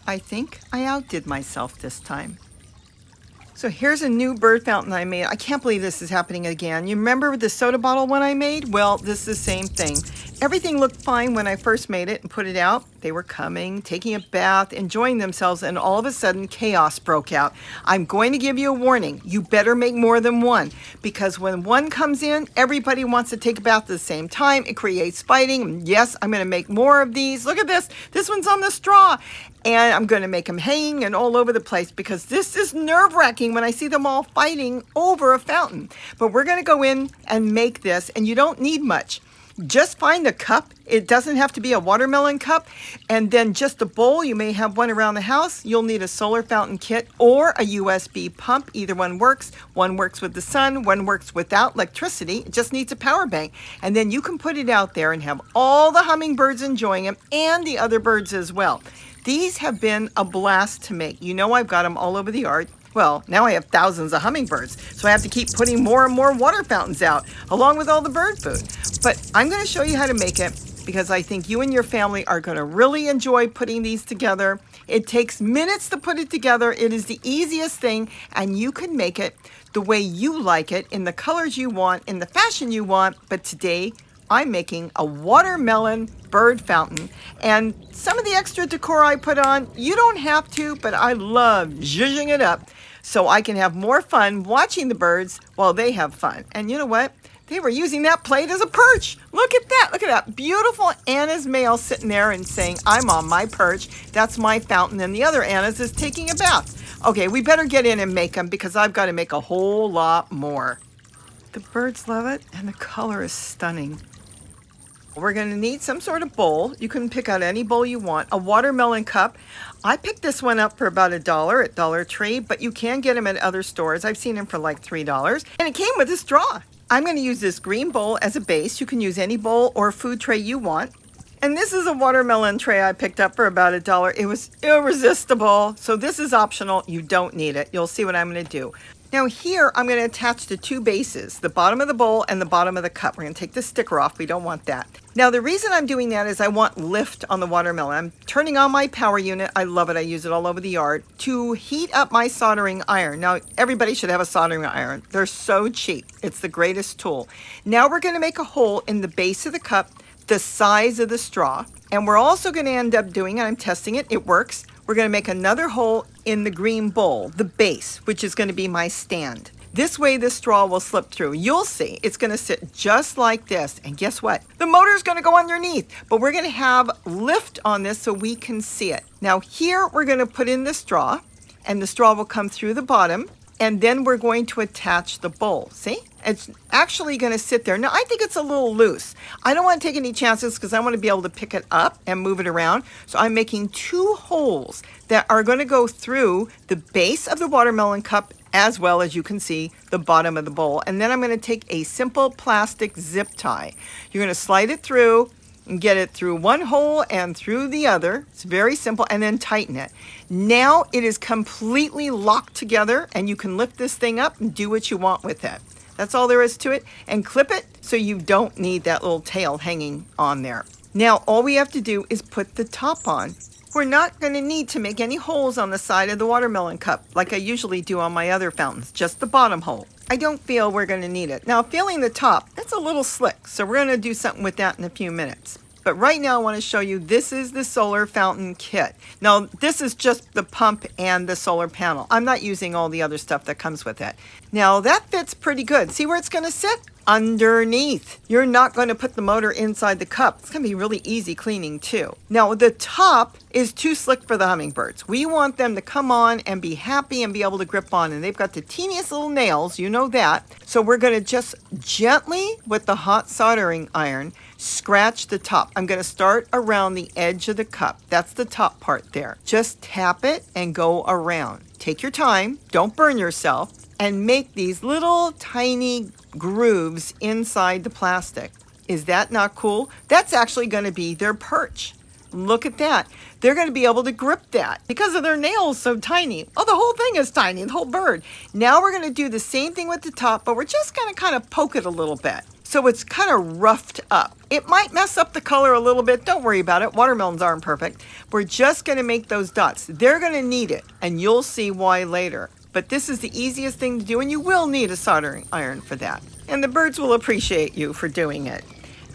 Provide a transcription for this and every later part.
I think I outdid myself this time. So here's a new bird fountain I made. I can't believe this is happening again. You remember the soda bottle one I made? Well, this is the same thing. Everything looked fine when I first made it and put it out. They were coming, taking a bath, enjoying themselves, and all of a sudden chaos broke out. I'm going to give you a warning. You better make more than one, because when one comes in, everybody wants to take a bath at the same time. It creates fighting. Yes, I'm going to make more of these. Look at this. This one's on the straw. And I'm going to make them hanging and all over the place, because this is nerve-wracking when I see them all fighting over a fountain. But we're going to go in and make this, and you don't need much. Just find a cup. It doesn't have to be a watermelon cup. And then just a bowl. You may have one around the house. You'll need a solar fountain kit or a USB pump. Either one works. One works with the sun. One works without electricity. It just needs a power bank. And then you can put it out there and have all the hummingbirds enjoying it, and the other birds as well. These have been a blast to make. You know, I've got them all over the yard. Well, now I have thousands of hummingbirds, so I have to keep putting more and more water fountains out, along with all the bird food. But I'm going to show you how to make it, because I think you and your family are going to really enjoy putting these together. It takes minutes to put it together. It is the easiest thing, and you can make it the way you like it, in the colors you want, in the fashion you want. But today, I'm making a watermelon bird fountain, and some of the extra decor I put on, you don't have to, but I love zhuzhing it up so I can have more fun watching the birds while they have fun. And you know what? They were using that plate as a perch. Look at that. Look at that. Beautiful Anna's male sitting there and saying, I'm on my perch. That's my fountain. And the other Anna's is taking a bath. Okay, we better get in and make them, because I've got to make a whole lot more. The birds love it, and the color is stunning. We're going to need some sort of bowl. You can pick out any bowl you want. A watermelon cup. I picked this one up for about $1 at Dollar Tree, but you can get them at other stores. I've seen them for like $3. And it came with a straw. I'm going to use this green bowl as a base. You can use any bowl or food tray you want. And this is a watermelon tray I picked up for about $1. It was irresistible. So this is optional. You don't need it. You'll see what I'm going to do. Now here, I'm going to attach the two bases, the bottom of the bowl and the bottom of the cup. We're going to take the sticker off. We don't want that. Now the reason I'm doing that is I want lift on the watermelon. I'm turning on my power unit. I love it. I use it all over the yard to heat up my soldering iron. Now everybody should have a soldering iron. They're so cheap. It's the greatest tool. Now we're going to make a hole in the base of the cup, the size of the straw. And we're also going to end up doing, and I'm testing it, it works. We're going to make another hole in the green bowl, the base, which is going to be my stand. This way the straw will slip through. You'll see it's going to sit just like this. And guess what? The motor is going to go underneath, but we're going to have lift on this so we can see it. Now here we're going to put in the straw, and the straw will come through the bottom, and then we're going to attach the bowl. See? It's actually going to sit there. Now, I think it's a little loose. I don't want to take any chances, because I want to be able to pick it up and move it around. So I'm making two holes that are going to go through the base of the watermelon cup, as well as you can see the bottom of the bowl. And then I'm going to take a simple plastic zip tie. You're going to slide it through and get it through one hole and through the other. It's very simple, and then tighten it. Now it is completely locked together, and you can lift this thing up and do what you want with it. That's all there is to it. And clip it so you don't need that little tail hanging on there. Now all we have to do is put the top on. We're not going to need to make any holes on the side of the watermelon cup like I usually do on my other fountains, just the bottom hole. I don't feel we're going to need it. Now feeling the top, that's a little slick, so we're going to do something with that in a few minutes. But right now I want to show you, this is the solar fountain kit. Now this is just the pump and the solar panel. I'm not using all the other stuff that comes with it. Now that fits pretty good. See where it's going to sit? Underneath. You're not going to put the motor inside the cup. It's going to be really easy cleaning too. Now the top is too slick for the hummingbirds. We want them to come on and be happy and be able to grip on, and they've got the teeniest little nails, you know that. So we're going to just gently, with the hot soldering iron, scratch the top. I'm going to start around the edge of the cup. That's the top part there. Just tap it and go around. Take your time, don't burn yourself, and make these little tiny grooves inside the plastic. Is that not cool? That's actually going to be their perch. Look at that. They're going to be able to grip that because of their nails so tiny. Oh, the whole thing is tiny, the whole bird. Now we're going to do the same thing with the top, but we're just going to kind of poke it a little bit. So it's kind of roughed up. It might mess up the color a little bit. Don't worry about it. Watermelons aren't perfect. We're just going to make those dots. They're going to need it, and you'll see why later. But this is the easiest thing to do, and you will need a soldering iron for that. And the birds will appreciate you for doing it.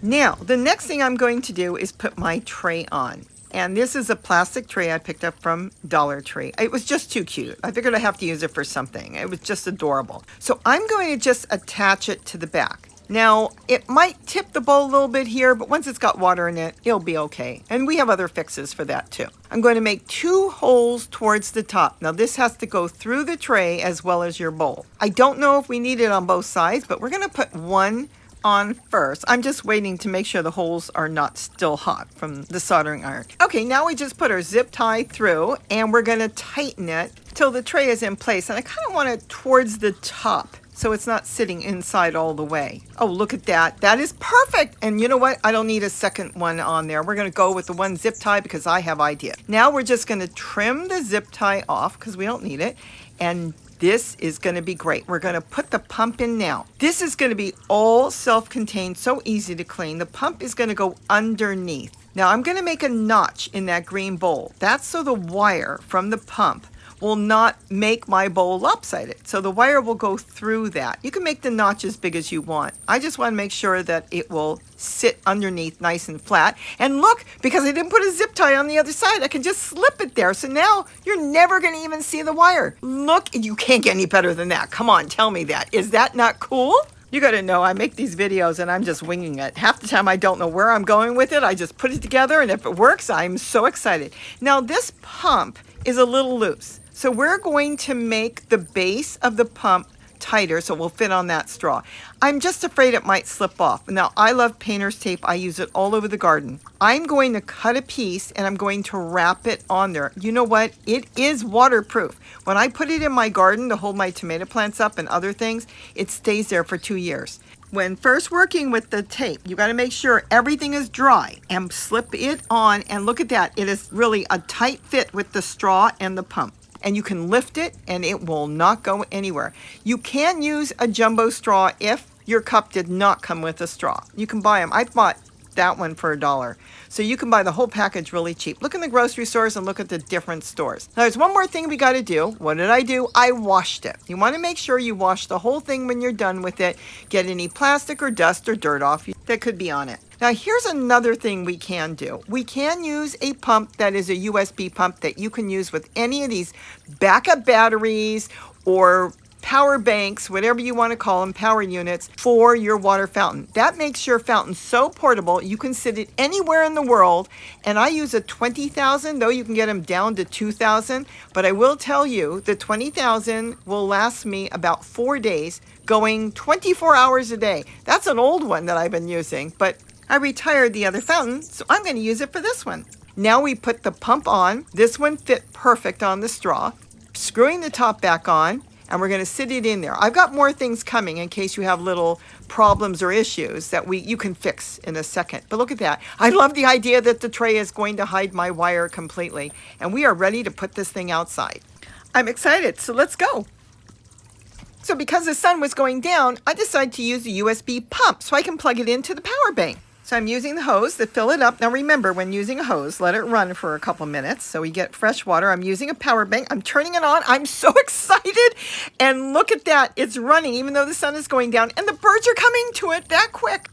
Now, the next thing I'm going to do is put my tray on. And this is a plastic tray I picked up from Dollar Tree. It was just too cute. I figured I'd have to use it for something. It was just adorable. So I'm going to just attach it to the back. Now, it might tip the bowl a little bit here, but once it's got water in it, it'll be okay. And we have other fixes for that too. I'm going to make 2 holes towards the top. Now, this has to go through the tray as well as your bowl. I don't know if we need it on both sides, but we're going to put one on first. I'm just waiting to make sure the holes are not still hot from the soldering iron. Okay, now we just put our zip tie through, and we're going to tighten it till the tray is in place. And I kind of want it towards the top, so it's not sitting inside all the way. Oh, look at that. That is perfect. And you know what? I don't need a second one on there. We're going to go with the one zip tie because I have ideas. Now we're just going to trim the zip tie off because we don't need it. And this is going to be great. We're going to put the pump in now. This is going to be all self-contained, so easy to clean. The pump is going to go underneath. Now I'm going to make a notch in that green bowl. That's so the wire from the pump will not make my bowl lopsided. So the wire will go through that. You can make the notch as big as you want. I just want to make sure that it will sit underneath nice and flat. And look, because I didn't put a zip tie on the other side, I can just slip it there. So now you're never going to even see the wire. Look, you can't get any better than that. Come on, tell me that. Is that not cool? You got to know I make these videos and I'm just winging it. Half the time I don't know where I'm going with it. I just put it together, and if it works, I'm so excited. Now this pump is a little loose. So we're going to make the base of the pump tighter so it will fit on that straw. I'm just afraid it might slip off. Now, I love painter's tape. I use it all over the garden. I'm going to cut a piece and I'm going to wrap it on there. You know what? It is waterproof. When I put it in my garden to hold my tomato plants up and other things, it stays there for 2 years. When first working with the tape, you got to make sure everything is dry and slip it on, and look at that. It is really a tight fit with the straw and the pump. And you can lift it and it will not go anywhere. You can use a jumbo straw if your cup did not come with a straw. You can buy them. I bought that one for $1. So you can buy the whole package really cheap. Look in the grocery stores and look at the different stores. Now there's one more thing we got to do. What did I do? I washed it. You want to make sure you wash the whole thing when you're done with it. Get any plastic or dust or dirt off that could be on it. Now here's another thing we can do. We can use a pump that is a USB pump that you can use with any of these backup batteries or power banks, whatever you want to call them, power units for your water fountain. That makes your fountain so portable, you can sit it anywhere in the world. And I use a 20,000, though you can get them down to 2,000. But I will tell you, the 20,000 will last me about 4 days, going 24 hours a day. That's an old one that I've been using, but I retired the other fountain, so I'm going to use it for this one. Now we put the pump on. This one fit perfect on the straw. Screwing the top back on, and we're going to sit it in there. I've got more things coming in case you have little problems or issues that you can fix in a second. But look at that. I love the idea that the tray is going to hide my wire completely. And we are ready to put this thing outside. I'm excited, so let's go. So because the sun was going down, I decided to use a USB pump so I can plug it into the power bank. So I'm using the hose to fill it up. Now remember, when using a hose, let it run for a couple minutes so we get fresh water. I'm using a power bank. I'm turning it on. I'm so excited. And look at that. It's running even though the sun is going down and the birds are coming to it that quick.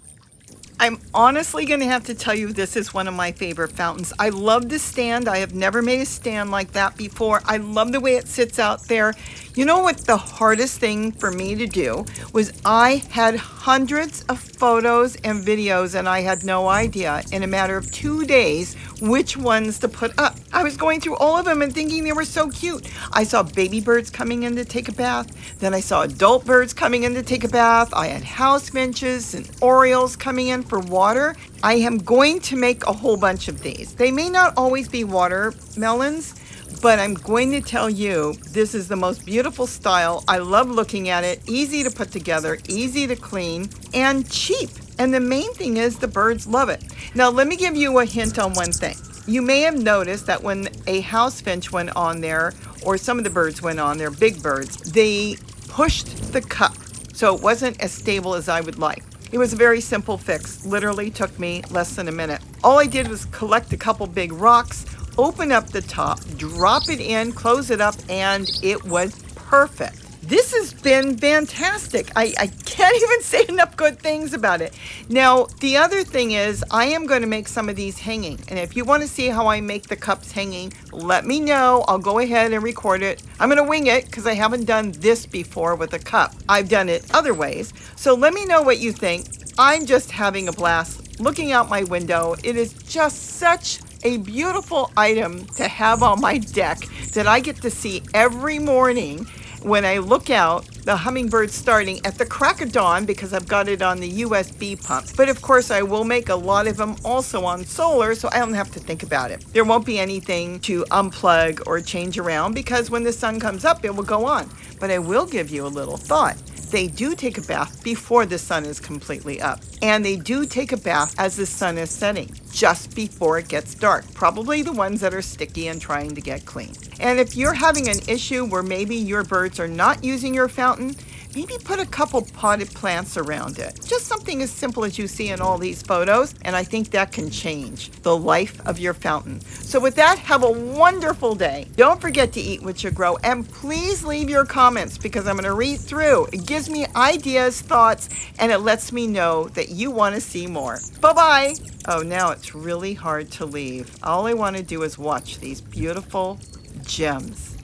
I'm honestly going to have to tell you this is one of my favorite fountains. I love the stand. I have never made a stand like that before. I love the way it sits out there. You know what the hardest thing for me to do was? I had hundreds of photos and videos and I had no idea in a matter of 2 days which ones to put up. I was going through all of them and thinking they were so cute. I saw baby birds coming in to take a bath. Then I saw adult birds coming in to take a bath. I had house finches and orioles coming in for water. I am going to make a whole bunch of these. They may not always be watermelons, but I'm going to tell you, this is the most beautiful style. I love looking at it. Easy to put together, easy to clean, and cheap. And the main thing is the birds love it. Now, let me give you a hint on one thing. You may have noticed that when a house finch went on there, or some of the birds went on there, big birds, they pushed the cup, so it wasn't as stable as I would like. It was a very simple fix. Literally took me less than a minute. All I did was collect a couple big rocks, open up the top, drop it in, close it up, and it was perfect. This has been fantastic. I can't even say enough good things about it. Now, the other thing is I am going to make some of these hanging. And if you want to see how I make the cups hanging, let me know. I'll go ahead and record it. I'm going to wing it because I haven't done this before with a cup. I've done it other ways. So let me know what you think. I'm just having a blast looking out my window. It is just such a beautiful item to have on my deck that I get to see every morning. When I look out, the hummingbird starting at the crack of dawn because I've got it on the USB pump. But of course, I will make a lot of them also on solar, so I don't have to think about it. There won't be anything to unplug or change around because when the sun comes up, it will go on. But I will give you a little thought. They do take a bath before the sun is completely up. And they do take a bath as the sun is setting, just before it gets dark. Probably the ones that are sticky and trying to get clean. And if you're having an issue where maybe your birds are not using your fountain, maybe put a couple potted plants around it. Just something as simple as you see in all these photos, and I think that can change the life of your fountain. So with that, have a wonderful day. Don't forget to eat what you grow, and please leave your comments because I'm going to read through. It gives me ideas, thoughts, and it lets me know that you want to see more. Bye-bye. Oh, now it's really hard to leave. All I want to do is watch these beautiful gems.